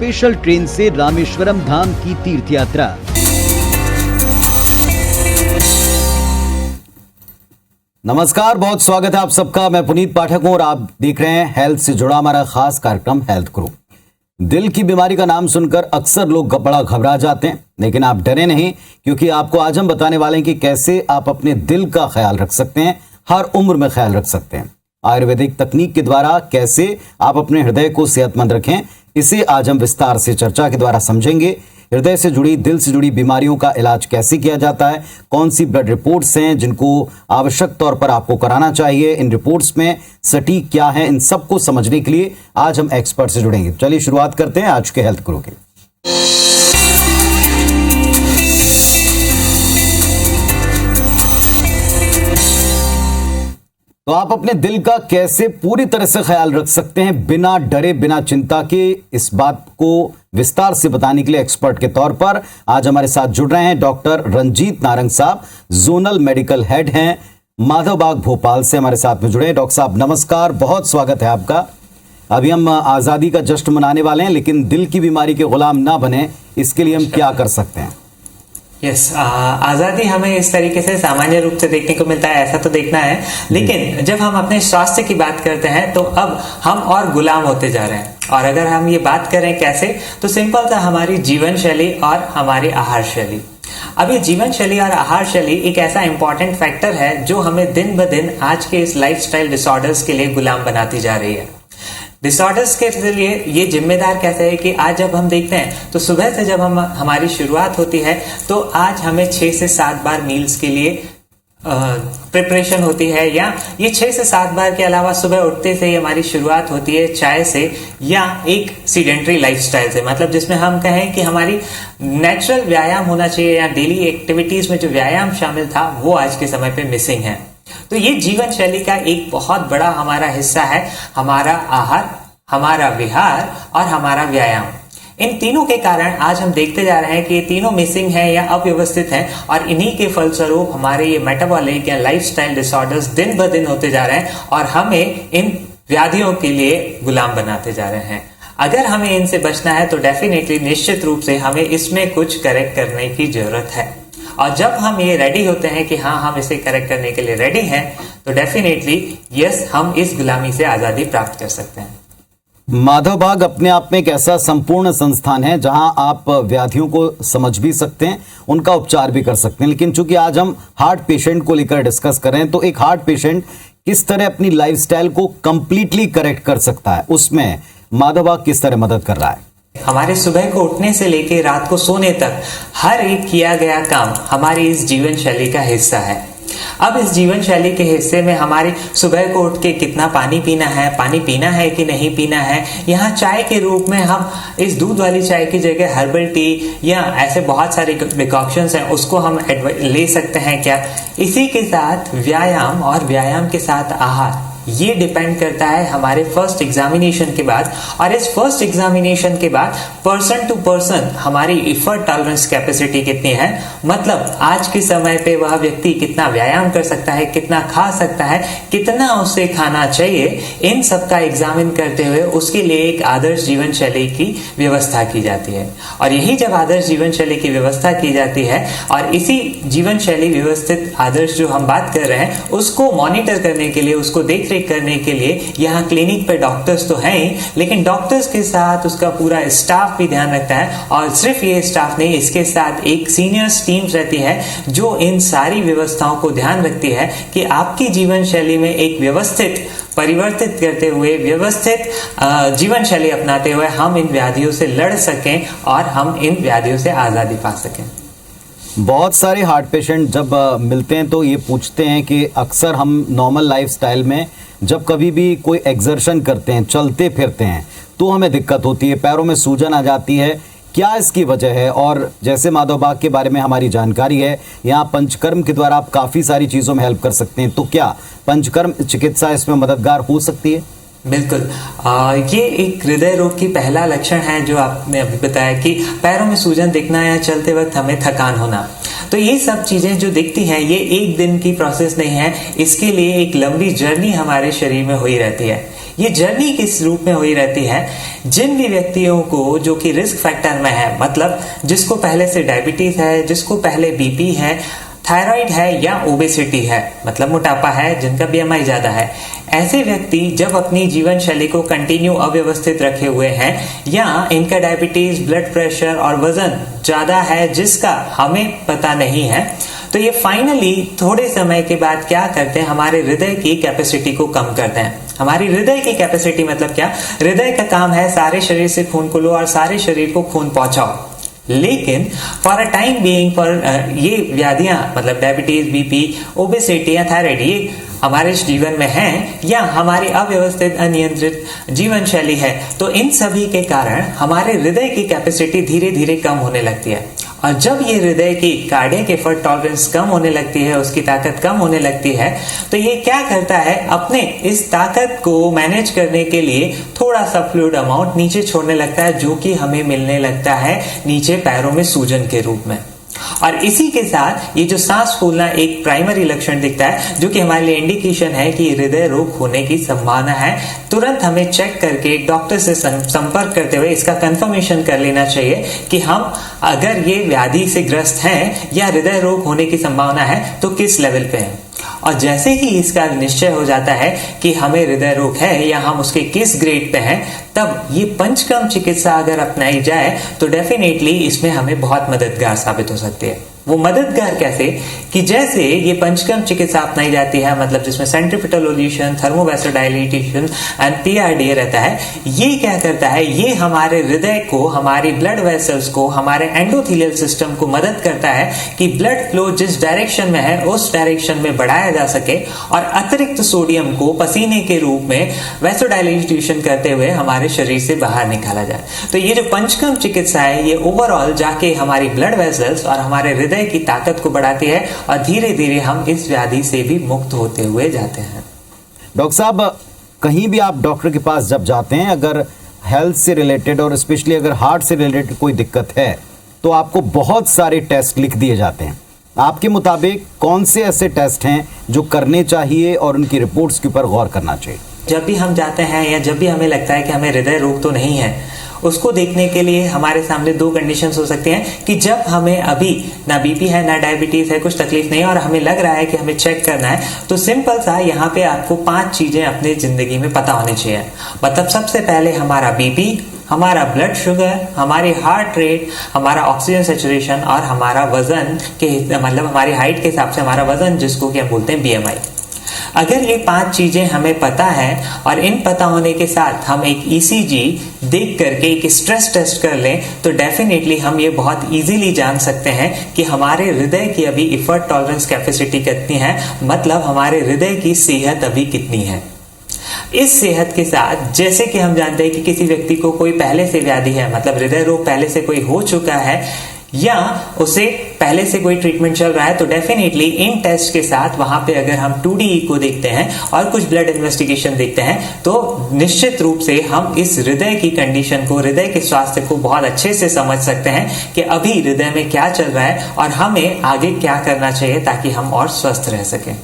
Special train से रामेश्वरम धाम की तीर्थ यात्रा। नमस्कार, बहुत स्वागत है आप सबका। मैं पुनीत पाठक हूं और आप देख रहे हैं हेल्थ से जुड़ा हमारा खास कार्यक्रम हेल्थ ग्रुप। दिल की बीमारी का नाम सुनकर अक्सर लोग बड़ा घबरा जाते हैं, लेकिन आप डरे नहीं, क्योंकि आपको आज हम बताने वाले हैं कि कैसे आप अपने दिल का ख्याल रख सकते हैं, हर उम्र में ख्याल रख सकते हैं। आयुर्वेदिक तकनीक के द्वारा कैसे आप अपने हृदय को सेहतमंद रखें, इसे आज हम विस्तार से चर्चा के द्वारा समझेंगे। हृदय से जुड़ी, दिल से जुड़ी बीमारियों का इलाज कैसे किया जाता है, कौन सी ब्लड रिपोर्ट्स हैं जिनको आवश्यक तौर पर आपको कराना चाहिए, इन रिपोर्ट्स में सटीक क्या है, इन सबको समझने के लिए आज हम एक्सपर्ट से जुड़ेंगे। चलिए शुरुआत करते हैं आज के हेल्थ गुरु की। तो आप अपने दिल का कैसे पूरी तरह से ख्याल रख सकते हैं बिना डरे, बिना चिंता के, इस बात को विस्तार से बताने के लिए एक्सपर्ट के तौर पर आज हमारे साथ जुड़ रहे हैं डॉक्टर रंजीत नारंग साहब। जोनल मेडिकल हेड हैं, माधव बाग भोपाल से हमारे साथ में जुड़े हैं। डॉक्टर साहब नमस्कार, बहुत स्वागत है आपका। अभी हम आज़ादी का जश्न मनाने वाले हैं, लेकिन दिल की बीमारी के गुलाम ना बने, इसके लिए हम क्या कर सकते हैं? आज़ादी हमें इस तरीके से सामान्य रूप से देखने को मिलता है, ऐसा तो देखना है, लेकिन जब हम अपने स्वास्थ्य की बात करते हैं तो अब हम और गुलाम होते जा रहे हैं। और अगर हम ये बात करें कैसे, तो सिंपल सा हमारी जीवन शैली और हमारी आहार शैली। अब ये जीवन शैली और आहार शैली एक ऐसा इंपॉर्टेंट फैक्टर है जो हमें दिन ब दिन आज के इस लाइफस्टाइल डिसऑर्डर्स के लिए गुलाम बनाती जा रही है। डिसऑर्डर्स के लिए ये जिम्मेदार कैसे है कि आज जब हम देखते हैं तो सुबह से जब हमारी शुरुआत होती है तो आज हमें 6 से 7 बार मील्स के लिए प्रिपरेशन होती है, या ये 6 से 7 बार के अलावा सुबह उठते से ही हमारी शुरुआत होती है चाय से या एक सीडेंट्री लाइफस्टाइल से, मतलब जिसमें हम कहें कि हमारी नेचुरल व्यायाम होना चाहिए या डेली एक्टिविटीज में जो व्यायाम शामिल था वो आज के समय पे मिसिंग है। तो ये जीवन शैली का एक बहुत बड़ा हमारा हिस्सा है, हमारा आहार, हमारा विहार और हमारा व्यायाम। इन तीनों के कारण आज हम देखते जा रहे हैं कि ये तीनों मिसिंग हैं या अव्यवस्थित हैं, और इन्हीं के फलस्वरूप हमारे ये मेटाबॉलिक या लाइफस्टाइल डिसऑर्डर्स दिन ब दिन होते जा रहे हैं और हमें इन व्याधियों के लिए गुलाम बनाते जा रहे हैं। अगर हमें इनसे बचना है तो डेफिनेटली, निश्चित रूप से हमें इसमें कुछ करेक्ट करने की जरूरत है। और जब हम ये रेडी होते हैं कि हाँ, हम इसे करेक्ट करने के लिए रेडी हैं, तो डेफिनेटली यस, हम इस गुलामी से आजादी प्राप्त कर सकते हैं। माधव बाग अपने आप में एक ऐसा संपूर्ण संस्थान है जहां आप व्याधियों को समझ भी सकते हैं, उनका उपचार भी कर सकते हैं। लेकिन चूंकि आज हम हार्ट पेशेंट को लेकर डिस्कस कर रहे हैं, तो एक हार्ट पेशेंट किस तरह अपनी लाइफस्टाइल को कंप्लीटली करेक्ट कर सकता है, उसमें माधव बाग किस तरह मदद कर रहा है? हमारे सुबह को उठने से लेकर रात को सोने तक हर एक किया गया काम हमारी इस जीवन शैली का हिस्सा है। अब इस जीवन शैली के हिस्से में हमारी सुबह को उठ के कितना पानी पीना है कि नहीं पीना है, यहाँ चाय के रूप में हम इस दूध वाली चाय की जगह हर्बल टी या ऐसे बहुत सारे डिकॉक्शंस हैं, उसको हम ले सकते हैं क्या। इसी के साथ व्यायाम और व्यायाम के साथ आहार, ये डिपेंड करता है हमारे फर्स्ट एग्जामिनेशन के बाद। और इस फर्स्ट एग्जामिनेशन के बाद पर्सन टू पर्सन हमारी एफर्ट टॉलरेंस कैपेसिटी कितनी है, मतलब आज के समय पे वह व्यक्ति कितना व्यायाम कर सकता है, कितना खा सकता है, कितना उसे खाना चाहिए, इन सब का एग्जामिन करते हुए उसके लिए एक आदर्श जीवन शैली की व्यवस्था की जाती है। और यही जब आदर्श जीवन शैली की व्यवस्था की जाती है, और इसी जीवन शैली व्यवस्थित आदर्श जो हम बात कर रहे हैं उसको मॉनिटर करने के लिए, उसको देख करने के लिए यहाँ क्लिनिक पे डॉक्टर्स तो हैं ही, लेकिन डॉक्टर्स के साथ उसका पूरा स्टाफ भी ध्यान रखता है। और सिर्फ ये स्टाफ नहीं, इसके साथ एक सीनियर्स टीम रहती है जो इन सारी व्यवस्थाओं को ध्यान रखती है कि आपकी जीवन शैली में एक व्यवस्थित परिवर्तित करते हुए, व्यवस्थित जीवन शैली अपनाते हुए हम इन व्याधियों से लड़ सकें और हम इन व्याधियों से आज़ादी पा सकें। बहुत सारे हार्ट पेशेंट जब मिलते हैं तो ये पूछते हैं कि अक्सर हम नॉर्मल लाइफस्टाइल में जब कभी भी कोई एक्सर्शन करते हैं, चलते फिरते हैं, तो हमें दिक्कत होती है, पैरों में सूजन आ जाती है, क्या इसकी वजह है? और जैसे माधव बाग के बारे में हमारी जानकारी है, यहाँ पंचकर्म के द्वारा आप काफ़ी सारी चीज़ों में हेल्प कर सकते हैं, तो क्या पंचकर्म चिकित्सा इसमें मददगार हो सकती है? बिल्कुल। ये एक हृदय रोग की पहला लक्षण है जो आपने अभी बताया कि पैरों में सूजन दिखना या चलते वक्त हमें थकान होना। तो ये सब चीजें जो दिखती हैं ये एक दिन की प्रोसेस नहीं है, इसके लिए एक लंबी जर्नी हमारे शरीर में हुई रहती है। ये जर्नी किस रूप में हुई रहती है? जिन भी व्यक्तियों को जो कि रिस्क फैक्टर में है, मतलब जिसको पहले से डायबिटीज है, जिसको पहले बीपी है, थायराइड है या ओबेसिटी है, मतलब मोटापा है, जिनका बीएमआई ज्यादा है, ऐसे व्यक्ति जब अपनी जीवन शैली को कंटिन्यू अव्यवस्थित रखे हुए हैं या इनका डायबिटीज, ब्लड प्रेशर और वजन ज्यादा है जिसका हमें पता नहीं है, तो ये फाइनली थोड़े समय के बाद क्या करते हैं, हमारे हृदय की कैपेसिटी को कम करते हैं। हमारी हृदय की कैपेसिटी मतलब क्या? हृदय का काम है सारे शरीर से खून को लो और सारे शरीर को खून पहुंचाओ। लेकिन फॉर अ टाइम बीइंग, ये व्याधियां मतलब डायबिटीज, बीपी, ओबेसिटी या थायराइड ये हमारे जीवन में हैं या हमारी अव्यवस्थित अनियंत्रित जीवन शैली है, तो इन सभी के कारण हमारे हृदय की कैपेसिटी धीरे धीरे कम होने लगती है। और जब ये हृदय की कार्डियक एफर्ट टॉलरेंस कम होने लगती है, उसकी ताकत कम होने लगती है, तो ये क्या करता है, अपने इस ताकत को मैनेज करने के लिए थोड़ा सा फ्लूइड अमाउंट नीचे छोड़ने लगता है, जो कि हमें मिलने लगता है नीचे पैरों में सूजन के रूप में। और इसी के साथ ये जो सांस फूलना एक प्राइमरी लक्षण दिखता है, जो कि हमारे लिए इंडिकेशन है कि हृदय रोग होने की संभावना है। तुरंत हमें चेक करके डॉक्टर से संपर्क करते हुए इसका कंफर्मेशन कर लेना चाहिए कि हम अगर ये व्याधि से ग्रस्त हैं या हृदय रोग होने की संभावना है तो किस लेवल पे है। और जैसे ही इसका निश्चय हो जाता है कि हमें हृदय रोग है या हम उसके किस ग्रेड पे हैं, तब ये पंचकर्म चिकित्सा अगर अपनाई जाए तो डेफिनेटली इसमें हमें बहुत मददगार साबित हो सकती है। वो मददगार कैसे कि जैसे ये पंचकर्म चिकित्सा अपनाई जाती है, मतलब जिसमें सेंट्रीपिटल ओल्यूशन, थर्मोवैसोडाइलेशन एंड पीआरडीए रहता है, ये क्या करता है, ये हमारे हृदय को, हमारी ब्लड वेसल्स को, हमारे एंडोथेलियल सिस्टम को मदद करता है कि ब्लड फ्लो जिस डायरेक्शन में है उस डायरेक्शन में बढ़ाया जा सके और अतिरिक्त सोडियम को पसीने के रूप में वैसोडाइलेशन करते हुए हमारे शरीर से बाहर निकाला जाए। तो ये जो पंचकर्म चिकित्सा है, ये ओवरऑल जाके हमारी ब्लड वेसल्स और हमारे हृदय की ताकत को बढ़ाती है और धीरे धीरे हम इस व्याधि से भी मुक्त होते हुए जाते हैं। डॉक्टर साहब, कहीं भी आप डॉक्टर के पास जब जाते हैं, अगर हेल्थ से रिलेटेड और स्पेशली अगर हार्ट से रिलेटेड कोई दिक्कत है, तो आपको बहुत सारे टेस्ट लिख दिए जाते हैं। आपके मुताबिक कौन से ऐसे टेस्ट हैं जो करने चाहिए और उनकी रिपोर्ट्स के ऊपर गौर करना चाहिए? जब भी हम जाते हैं या जब भी हमें लगता है कि हमें हृदय रोग तो नहीं है, उसको देखने के लिए हमारे सामने दो कंडीशंस हो सकती हैं कि जब हमें अभी ना बीपी है, ना डायबिटीज है, कुछ तकलीफ नहीं है और हमें लग रहा है कि हमें चेक करना है, तो सिंपल सा यहाँ पे आपको 5 चीजें अपनी जिंदगी में पता होनी चाहिए। मतलब सबसे पहले हमारा बीपी, हमारा ब्लड शुगर, हमारी हार्ट रेट, हमारा ऑक्सीजन सैचुरेशन और हमारा वजन के मतलब हमारी हाइट के हिसाब से हमारा वजन, जिसको कि हम बोलते हैं बीएमआई। अगर ये 5 चीजें हमें पता है और इन पता होने के साथ हम एक ईसीजी देख करके एक स्ट्रेस टेस्ट कर लें, तो डेफिनेटली हम ये बहुत इजीली जान सकते हैं कि हमारे हृदय की अभी एफर्ट टॉलरेंस कैपेसिटी कितनी है, मतलब हमारे हृदय की सेहत अभी कितनी है। इस सेहत के साथ जैसे कि हम जानते हैं कि किसी व्यक्ति को कोई पहले से व्याधि है, मतलब हृदय रोग पहले से कोई हो चुका है या उसे पहले से कोई ट्रीटमेंट चल रहा है, तो डेफिनेटली इन टेस्ट के साथ वहां पे अगर हम 2D को देखते हैं और कुछ ब्लड इन्वेस्टिगेशन देखते हैं, तो निश्चित रूप से हम इस हृदय की कंडीशन को, हृदय के स्वास्थ्य को बहुत अच्छे से समझ सकते हैं कि अभी हृदय में क्या चल रहा है और हमें आगे क्या करना चाहिए ताकि हम और स्वस्थ रह सकें।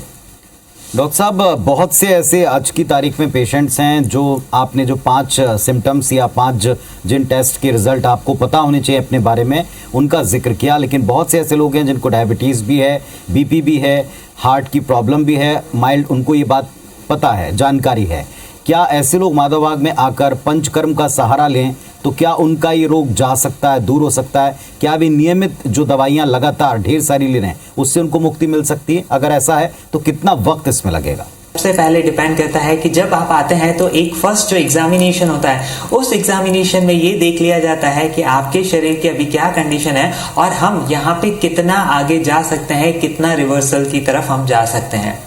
डॉक्टर साहब, बहुत से ऐसे आज की तारीख में पेशेंट्स हैं जो आपने जो 5 सिम्टम्स या 5 जिन टेस्ट के रिजल्ट आपको पता होने चाहिए अपने बारे में, उनका जिक्र किया, लेकिन बहुत से ऐसे लोग हैं जिनको डायबिटीज़ भी है, बीपी भी है, हार्ट की प्रॉब्लम भी है माइल्ड, उनको ये बात पता है, जानकारी है। क्या ऐसे लोग माधवबाग में आकर पंचकर्म का सहारा लें तो क्या उनका ये रोग जा सकता है, दूर हो सकता है? क्या भी नियमित जो दवाइयाँ लगातार ढेर सारी ले रहे हैं उससे उनको मुक्ति मिल सकती है? अगर ऐसा है तो कितना वक्त इसमें लगेगा? सबसे पहले डिपेंड करता है कि जब आप आते हैं तो एक फर्स्ट जो एग्जामिनेशन होता है, उस एग्जामिनेशन में ये देख लिया जाता है कि आपके शरीर की अभी क्या कंडीशन है और हम यहाँ पे कितना आगे जा सकते हैं, कितना रिवर्सल की तरफ हम जा सकते हैं।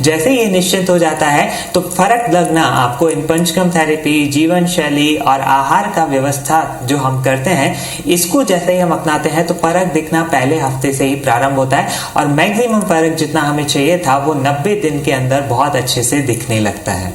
जैसे ये निश्चित हो जाता है तो फर्क लगना आपको इन पंचकर्म थेरेपी, जीवन शैली और आहार का व्यवस्था जो हम करते हैं, इसको जैसे ही हम अपनाते हैं तो फर्क दिखना पहले हफ्ते से ही प्रारंभ होता है और मैक्सिमम फर्क जितना हमें चाहिए था वो 90 दिन के अंदर बहुत अच्छे से दिखने लगता है।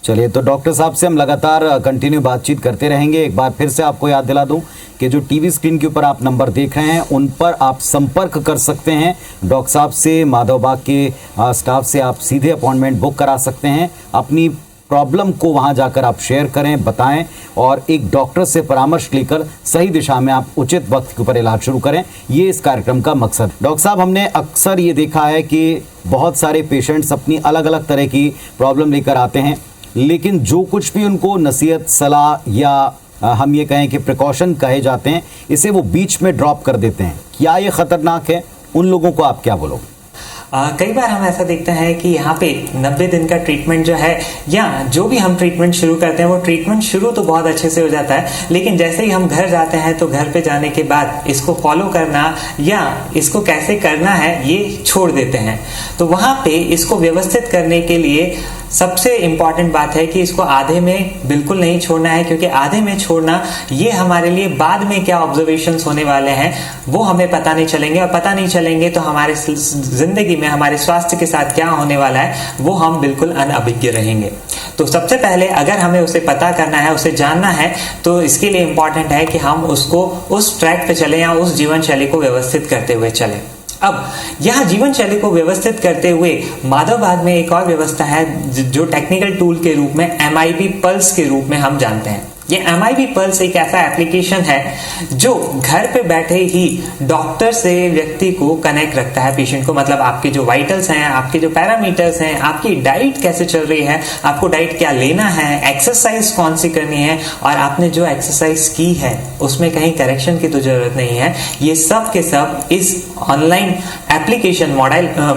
चलिए, तो डॉक्टर साहब से हम लगातार कंटिन्यू बातचीत करते रहेंगे। एक बार फिर से आपको याद दिला दूं कि जो टीवी स्क्रीन के ऊपर आप नंबर देख रहे हैं उन पर आप संपर्क कर सकते हैं डॉक्टर साहब से, माधवबाग के स्टाफ से आप सीधे अपॉइंटमेंट बुक करा सकते हैं। अपनी प्रॉब्लम को वहां जाकर आप शेयर करें, बताएं और एक डॉक्टर से परामर्श लेकर सही दिशा में आप उचित वक्त के ऊपर इलाज शुरू करें। ये इस कार्यक्रम का मकसद। डॉक्टर साहब, हमने अक्सर ये देखा है कि बहुत सारे पेशेंट्स अपनी अलग अलग तरह की प्रॉब्लम लेकर आते हैं, लेकिन जो कुछ भी उनको नसीहत, सलाह या हम ये कहें कि प्रिकॉशन कहे जाते हैं, इसे वो बीच में ड्रॉप कर देते हैं। क्या ये खतरनाक है? उन लोगों को आप क्या बोलोगे? कई बार हम ऐसा देखते हैं कि यहाँ पे 90 दिन का ट्रीटमेंट जो है या जो भी हम ट्रीटमेंट शुरू करते हैं वो ट्रीटमेंट शुरू तो बहुत अच्छे से हो जाता है, लेकिन जैसे ही हम घर जाते हैं तो घर पे जाने के बाद इसको फॉलो करना या इसको कैसे करना है ये छोड़ देते हैं। तो वहाँ पे इसको व्यवस्थित करने के लिए सबसे इम्पॉर्टेंट बात है कि इसको आधे में बिल्कुल नहीं छोड़ना है, क्योंकि आधे में छोड़ना ये हमारे लिए बाद में क्या ऑब्जर्वेशंस होने वाले हैं वो हमें पता नहीं चलेंगे, और पता नहीं चलेंगे तो हमारे जिंदगी में हमारे स्वास्थ्य के साथ क्या होने वाला है वो हम बिल्कुल अनभिज्ञ रहेंगे। तो सबसे पहले अगर हमें उसे पता करना है, उसे जानना है, तो इसके लिए इम्पॉर्टेंट है कि हम उसको उस ट्रैक पे चलें या उस जीवन शैली को व्यवस्थित करते हुए चलें। अब यहाँ जीवन शैली को व्यवस्थित करते हुए माधवबाग में एक और व्यवस्था है जो टेक्निकल टूल के रूप में MIB पल्स के रूप में हम जानते हैं। ये MIB पल्स एक ऐसा एप्लीकेशन है जो घर पे बैठे ही डॉक्टर से व्यक्ति को कनेक्ट रखता है, पेशेंट को। मतलब आपके जो वाइटल्स हैं, आपके जो पैरामीटर्स हैं, आपकी डाइट कैसे चल रही है, आपको डाइट क्या लेना है, एक्सरसाइज कौन सी करनी है, और आपने जो एक्सरसाइज की है उसमें कहीं करेक्शन की तो जरूरत नहीं है। ये सब के सब इस ऑनलाइन एप्लीकेशन,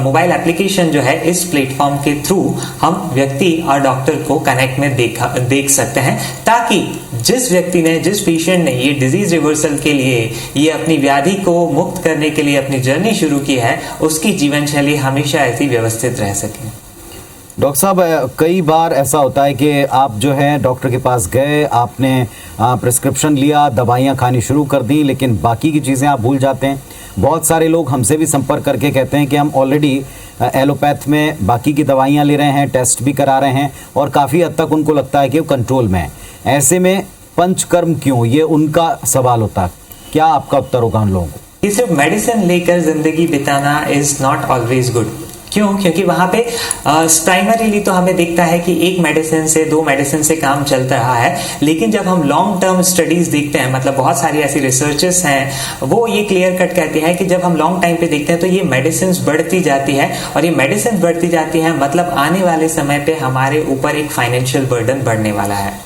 मोबाइल एप्लीकेशन जो है, इस प्लेटफॉर्म के थ्रू हम व्यक्ति और डॉक्टर को कनेक्ट में देख सकते हैं, ताकि जिस व्यक्ति ने, जिस पेशेंट ने ये डिजीज रिवर्सल के लिए, ये अपनी व्याधि को मुक्त करने के लिए अपनी जर्नी शुरू की है, उसकी जीवन शैली हमेशा ऐसी व्यवस्थित रह सके। डॉक्टर साहब, कई बार ऐसा होता है कि आप जो है डॉक्टर के पास गए, आपने प्रिस्क्रिप्शन लिया, दवाइयाँ खानी शुरू कर दी, लेकिन बाकी की चीज़ें आप भूल जाते हैं। बहुत सारे लोग हमसे भी संपर्क करके कहते हैं कि हम ऑलरेडी एलोपैथ में बाकी की दवाइयाँ ले रहे हैं, टेस्ट भी करा रहे हैं और काफ़ी हद तक उनको लगता है कि वो कंट्रोल में है। ऐसे में पंचकर्म क्यों, ये उनका सवाल होता है। क्या आपका उत्तर होगा उन लोगों को? ये सिर्फ मेडिसिन लेकर जिंदगी बिताना इज नॉट ऑलवेज गुड। क्यों? क्योंकि वहां पे प्राइमरीली तो हमें दिखता है कि एक मेडिसिन से, दो मेडिसिन से काम चल रहा है, लेकिन जब हम लॉन्ग टर्म स्टडीज देखते हैं, मतलब बहुत सारी ऐसी रिसर्चेस हैं, वो ये क्लियर कट कहती हैं कि जब हम लॉन्ग टाइम पे देखते हैं तो ये मेडिसिन बढ़ती जाती है, और ये मेडिसिन बढ़ती जाती है मतलब आने वाले समय पे हमारे ऊपर एक फाइनेंशियल बर्डन बढ़ने वाला है।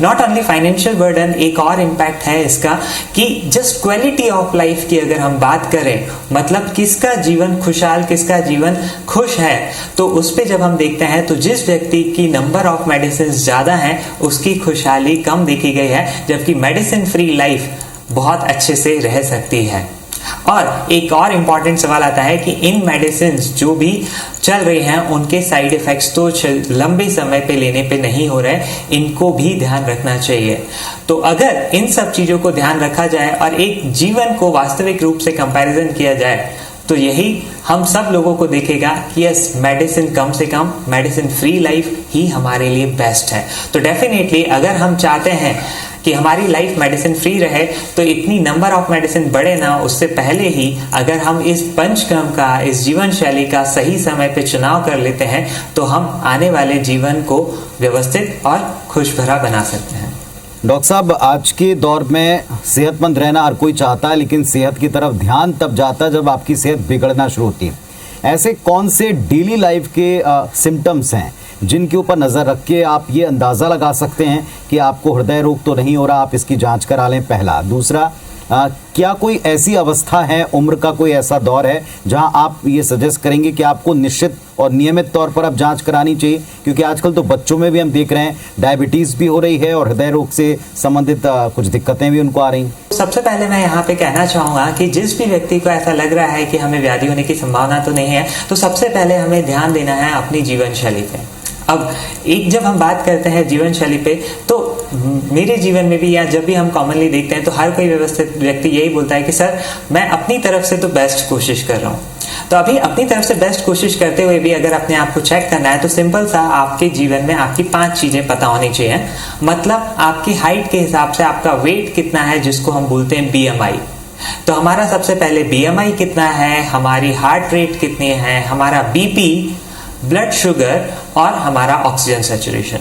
नॉट ओनली फाइनेंशियल बर्डन, एक और इम्पैक्ट है इसका कि जस्ट क्वालिटी ऑफ लाइफ की अगर हम बात करें, मतलब किसका जीवन खुशहाल, किसका जीवन खुश है, तो उस पे जब हम देखते हैं तो जिस व्यक्ति की नंबर ऑफ मेडिसिन ज्यादा है उसकी खुशहाली कम देखी गई है, जबकि मेडिसिन फ्री लाइफ बहुत अच्छे से रह सकती है। और एक और इम्पॉर्टेंट सवाल आता है कि इन मेडिसिन जो भी चल रही हैं उनके साइड इफेक्ट्स तो लंबे समय पे लेने पे नहीं हो रहे, इनको भी ध्यान रखना चाहिए। तो अगर इन सब चीजों को ध्यान रखा जाए और एक जीवन को वास्तविक रूप से कंपैरिजन किया जाए, तो यही हम सब लोगों को देखेगा कि यस, मेडिसिन कम से कम, मेडिसिन फ्री लाइफ ही हमारे लिए बेस्ट है। तो डेफिनेटली अगर हम चाहते हैं कि हमारी लाइफ मेडिसिन फ्री रहे, तो इतनी नंबर ऑफ मेडिसिन बढ़े ना, उससे पहले ही अगर हम इस पंचकर्म का, इस जीवन शैली का सही समय पे चुनाव कर लेते हैं, तो हम आने वाले जीवन को व्यवस्थित और खुश भरा बना सकते हैं। डॉक्टर साहब, आज के दौर में सेहतमंद रहना हर कोई चाहता है, लेकिन सेहत की तरफ ध्यान तब जाता है जब आपकी सेहत बिगड़ना शुरू होती है। ऐसे कौन से डेली लाइफ के सिम्टम्स हैं जिनके ऊपर नज़र रख के आप ये अंदाज़ा लगा सकते हैं कि आपको हृदय रोग तो नहीं हो रहा, आप इसकी जांच करा लें? पहला। दूसरा, क्या कोई ऐसी अवस्था है, उम्र का कोई ऐसा दौर है जहां आप ये सजेस्ट करेंगे कि आपको निश्चित और नियमित तौर पर अब जांच करानी चाहिए? क्योंकि आजकल तो बच्चों में भी हम देख रहे हैं डायबिटीज़ भी हो रही है और हृदय रोग से संबंधित कुछ दिक्कतें भी उनको आ रही हैं। सबसे पहले मैं यहाँ पे कहना चाहूँगा कि जिस भी व्यक्ति को ऐसा लग रहा है कि हमें व्याधि होने की संभावना तो नहीं है, तो सबसे पहले हमें ध्यान देना है अपनी जीवन शैली पे। अब एक जब हम बात करते हैं जीवन शैली पे, तो मेरे जीवन में भी या जब भी हम कॉमनली देखते हैं तो हर कोई व्यवस्थित व्यक्ति यही बोलता है कि सर, मैं अपनी तरफ से तो बेस्ट कोशिश कर रहा हूँ। तो अभी अपनी तरफ से बेस्ट कोशिश करते हुए भी अगर अपने आप को चेक करना है, तो सिंपल सा आपके जीवन में आपकी 5 चीजें पता होनी चाहिए। मतलब आपकी हाइट के हिसाब से आपका वेट कितना है, जिसको हम बोलते हैं BMI। तो हमारा सबसे पहले BMI कितना है, हमारी हार्ट रेट कितनी है, हमारा BP, ब्लड शुगर और हमारा ऑक्सीजन सैचुरेशन।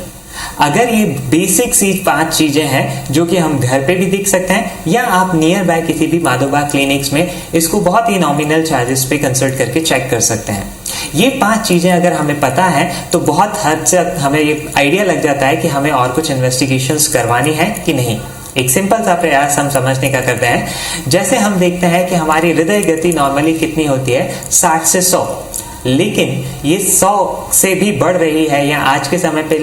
अगर ये बेसिक सी 5 चीजें हैं जो कि हम घर पे भी देख सकते हैं या आप नियर बाय किसी भी माधोबाग क्लिनिक्स में इसको बहुत ही नॉमिनल चार्जेस पे कंसल्ट करके चेक कर सकते हैं। ये 5 चीजें अगर हमें पता है तो बहुत हद तक हमें ये आइडिया लग जाता है कि हमें और कुछ इन्वेस्टिगेशंस करवानी है कि नहीं। एक सिंपल सा प्रयास हम समझने का करते हैं। जैसे हम देखते हैं कि हमारी हृदय गति नॉर्मली कितनी होती है, 60 से 100, लेकिन ये 100 से भी बढ़ रही है या आज के समय पे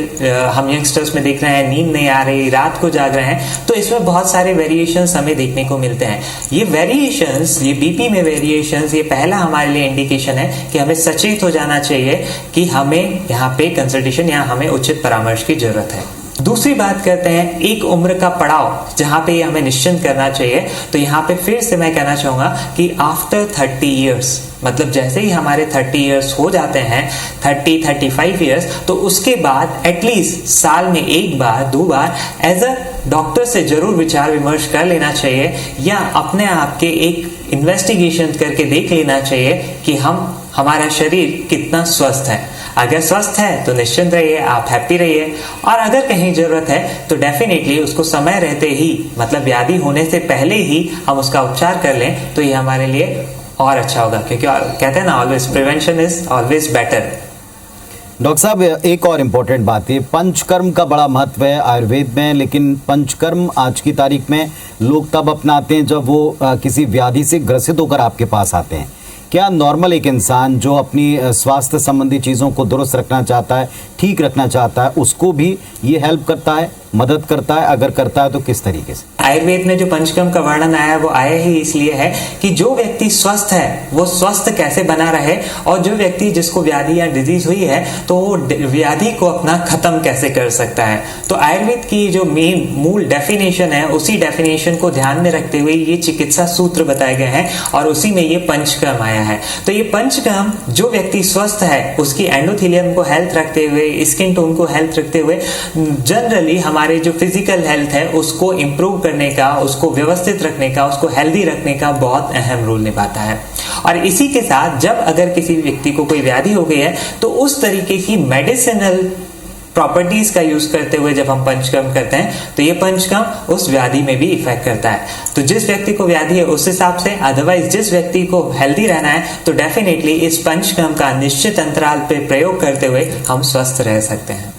हम यंगस्टर्स में देख रहे हैं नींद नहीं आ रही, रात को जाग रहे हैं, तो इसमें बहुत सारे वेरिएशंस हमें देखने को मिलते हैं। ये वेरिएशंस, ये बीपी में वेरिएशंस, ये पहला हमारे लिए इंडिकेशन है कि हमें सचेत हो जाना चाहिए कि हमें यहाँ पे कंसल्टेशन या हमें उचित परामर्श की जरूरत है। दूसरी बात करते हैं एक उम्र का पड़ाव जहां पे हमें निश्चिंत करना चाहिए। तो यहाँ पे फिर से मैं कहना चाहूंगा कि आफ्टर 30 इयर्स, मतलब जैसे ही हमारे 30 इयर्स हो जाते हैं, 30-35 इयर्स, तो उसके बाद एटलीस्ट साल में 1 बार 2 बार एज अ डॉक्टर से जरूर विचार विमर्श कर लेना चाहिए या अपने आप के एक इन्वेस्टिगेशन करके देख लेना चाहिए कि हमारा शरीर कितना स्वस्थ है। अगर स्वस्थ है तो निश्चिंत रहिए, आप हैप्पी रहिए, और अगर कहीं जरूरत है तो डेफिनेटली उसको समय रहते ही, मतलब व्याधि होने से पहले ही हम उसका उपचार कर लें तो ये हमारे लिए और अच्छा होगा, क्योंकि कहते हैं ना, always prevention is always better. Doctor साहब, एक और इम्पोर्टेंट बात है, पंचकर्म का बड़ा महत्व है आयुर्वेद में, लेकिन पंचकर्म आज की तारीख में लोग तब अपनाते हैं जब वो किसी व्याधि से ग्रसित होकर आपके पास आते हैं। क्या नॉर्मल एक इंसान जो अपनी स्वास्थ्य संबंधी चीज़ों को दुरुस्त रखना चाहता है, ठीक रखना चाहता है, उसको भी ये हेल्प करता है, मदद करता है? अगर करता है तो किस तरीके से? आयुर्वेद में जो पंचकर्म का वर्णन आया है वो आया ही इसलिए है कि जो व्यक्ति स्वस्थ है वो स्वस्थ कैसे बना रहे, और जो व्यक्ति जिसको व्याधि या डिजीज हुई है तो वो व्याधि को अपना खत्म कैसे कर सकता है। तो आयुर्वेद की जो मेन मूल डेफिनेशन है, उसी डेफिनेशन को ध्यान में रखते हुए ये चिकित्सा सूत्र बताए गए हैं और उसी में ये पंचकर्म आया है। तो ये पंचकर्म, जो व्यक्ति स्वस्थ है उसकी एंडोथेलियम को हेल्थ रखते हुए, स्किन टोन को हेल्थ रखते हुए, जनरली हमारे जो फिजिकल हेल्थ है उसको इंप्रूव करने का, उसको व्यवस्थित रखने का, उसको हेल्दी रखने का बहुत अहम रोल निभाता है। और इसी के साथ जब अगर किसी व्यक्ति को कोई व्याधि हो गई है तो उस तरीके की मेडिसिनल प्रॉपर्टीज का यूज करते हुए जब हम पंचकर्म करते हैं तो ये पंचकर्म उस व्याधि में भी इफेक्ट करता है। तो जिस व्यक्ति को व्याधि है उस हिसाब से, अदरवाइज जिस व्यक्ति को हेल्दी रहना है तो डेफिनेटली इस पंचकर्म का निश्चित अंतराल पे प्रयोग करते हुए हम स्वस्थ रह सकते हैं।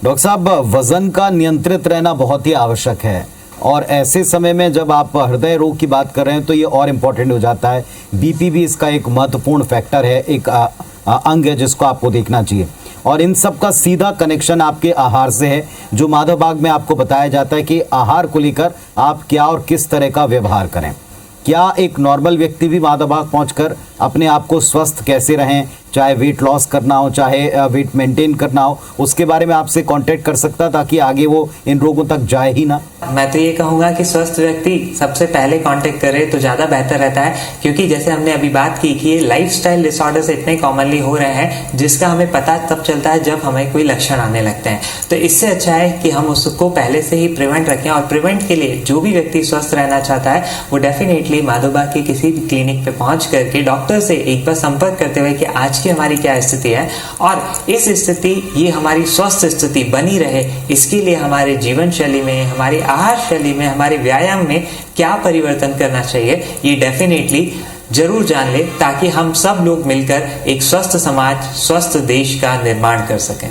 डॉक्टर साहब, वजन का नियंत्रित रहना बहुत ही आवश्यक है, और ऐसे समय में जब आप हृदय रोग की बात कर रहे हैं तो ये और इम्पोर्टेंट हो जाता है। बीपी भी इसका एक महत्वपूर्ण फैक्टर है, एक अंग है जिसको आपको देखना चाहिए, और इन सब का सीधा कनेक्शन आपके आहार से है, जो माधवबाग में आपको बताया जाता है कि आहार को लेकर आप क्या और किस तरह का व्यवहार करें। क्या एक नॉर्मल व्यक्ति भी माधवबाग पहुंचकर अपने आप को स्वस्थ कैसे रहें, चाहे वेट लॉस करना हो, चाहे वेट मेंटेन करना हो, उसके बारे में आपसे कांटेक्ट कर सकता ताकि आगे वो इन रोगों तक जाए ही ना? मैं तो ये कहूंगा कि स्वस्थ व्यक्ति सबसे पहले कांटेक्ट करे तो ज्यादा बेहतर रहता है, क्योंकि जैसे हमने अभी बात की कि ये लाइफस्टाइल डिसऑर्डर्स इतने कॉमनली हो रहे हैं जिसका हमें पता तब चलता है जब हमें कोई लक्षण आने लगते हैं। तो इससे अच्छा है कि हम उसको पहले से ही प्रिवेंट रखें, और प्रिवेंट के लिए जो भी व्यक्ति स्वस्थ रहना चाहता है वो डेफिनेटली माधवबाग की किसी भी क्लिनिक पे पहुंच करके डॉक्टर से एक बार संपर्क करते हुए कि आज की हमारी क्या स्थिति है और इस स्थिति, ये हमारी स्वस्थ स्थिति बनी रहे, इसके लिए हमारे जीवन शैली में, हमारी आहार शैली में, हमारे व्यायाम में क्या परिवर्तन करना चाहिए, ये डेफिनेटली जरूर जान ले, ताकि हम सब लोग मिलकर एक स्वस्थ समाज, स्वस्थ देश का निर्माण कर सकें।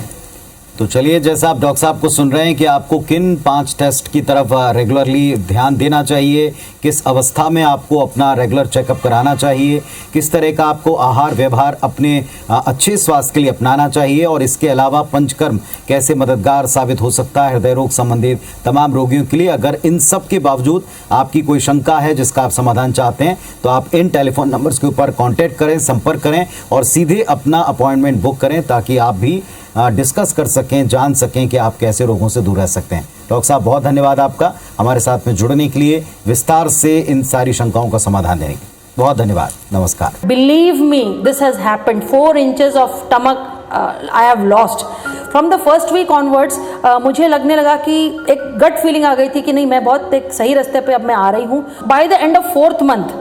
तो चलिए, जैसा आप डॉक्टर साहब को सुन रहे हैं कि आपको किन 5 टेस्ट की तरफ रेगुलरली ध्यान देना चाहिए, किस अवस्था में आपको अपना रेगुलर चेकअप कराना चाहिए, किस तरह का आपको आहार व्यवहार अपने अच्छे स्वास्थ्य के लिए अपनाना चाहिए, और इसके अलावा पंचकर्म कैसे मददगार साबित हो सकता है हृदय रोग संबंधित तमाम रोगियों के लिए। अगर इन सब के बावजूद आपकी कोई शंका है जिसका आप समाधान चाहते हैं तो आप इन टेलीफोन नंबर्स के ऊपर कॉन्टैक्ट करें, संपर्क करें और सीधे अपना अपॉइंटमेंट बुक करें, ताकि आप भी डिस्कस कर सकें, जान सकें कि आप कैसे रोगों से दूर रह सकते हैं। डॉक्टर साहब, बहुत धन्यवाद आपका हमारे साथ में जुड़ने के लिए, विस्तार से इन सारी शंकाओं का समाधान देने के लिए। बहुत धन्यवाद, नमस्कार। Believe me, this has happened. 4 inches of stomach I have lost. From the first week onwards, मुझे लगने लगा कि एक गट फीलिंग आ गई थी कि नहीं, मैं बहुत एक सही रास्ते पे अब मैं आ रही हूँ। By the end of 4th month,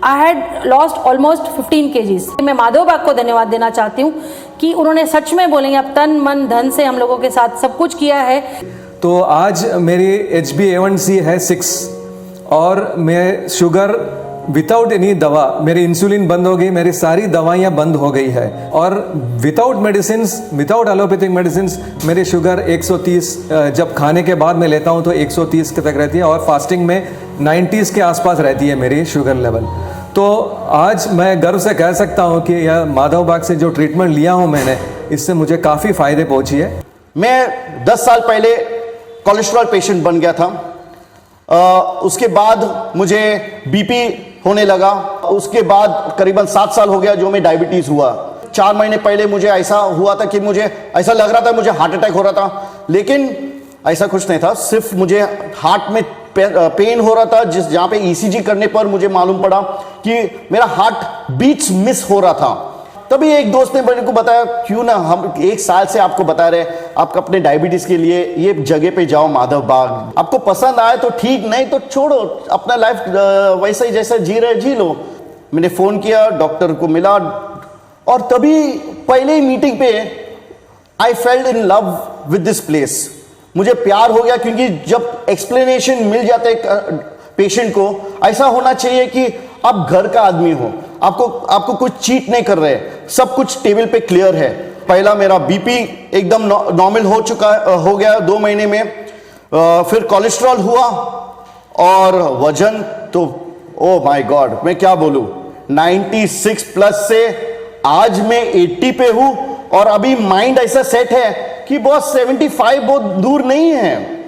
I had lost almost 15 kgs. मैं माधवबाग को धन्यवाद देना चाहती हूँ कि उन्होंने सच में बोलेंगे अब तन मन धन से हम लोगों के साथ सब कुछ किया है। तो आज मेरी HbA1c है 6 और मैं शुगर विदाउट एनी दवा, मेरी इंसुलिन बंद हो गई, मेरी सारी दवाइयाँ बंद हो गई है और without medicine, without allopathic medicine मेरी शुगर 130 जब खाने के बाद मैं लेता हूँ तो 130 तक रहती है और फास्टिंग में 90s के आसपास रहती है मेरी शुगर लेवल। तो आज मैं गर्व से कह सकता हूँ कि यह माधव बाग से जो ट्रीटमेंट लिया हूँ मैंने, इससे मुझे काफ़ी फ़ायदे पहुँची है। मैं 10 साल पहले कोलेस्ट्रॉल पेशेंट बन गया था। उसके बाद मुझे बीपी होने लगा। उसके बाद करीबन 7 साल हो गया जो मैं डायबिटीज हुआ। 4 महीने पहले मुझे ऐसा हुआ था कि मुझे ऐसा लग रहा था मुझे हार्ट अटैक हो रहा था, लेकिन ऐसा कुछ नहीं था। सिर्फ मुझे हार्ट में पेन हो रहा था, जहाँ पे ECG करने पर मुझे मालूम पड़ा कि मेरा हार्ट बीट्स मिस हो रहा था। तभी एक दोस्त ने मेरे को बताया क्यों ना हम 1 साल से आपको बता रहे आप अपने डायबिटीज के लिए ये जगह पे जाओ माधव बाग, आपको पसंद आए तो ठीक, नहीं तो छोड़ो, अपना लाइफ वैसा ही जैसा जी रहे जी लो। मैंने फोन किया, डॉक्टर को मिला और तभी पहले ही मीटिंग पे I felt in love with this place. मुझे प्यार हो गया क्योंकि जब एक्सप्लेनेशन मिल जाता है पेशेंट को, ऐसा होना चाहिए कि आप घर का आदमी हो, आपको कुछ चीट नहीं कर रहे, सब कुछ टेबल पे क्लियर है। पहला मेरा बीपी एकदम नॉर्मल हो गया 2 महीने में, फिर कोलेस्ट्रॉल हुआ और वजन तो ओ माय गॉड मैं क्या बोलूं, 96 प्लस से आज मैं 80 पे हूं और अभी माइंड ऐसा सेट है कि बॉस 75 बहुत दूर नहीं है।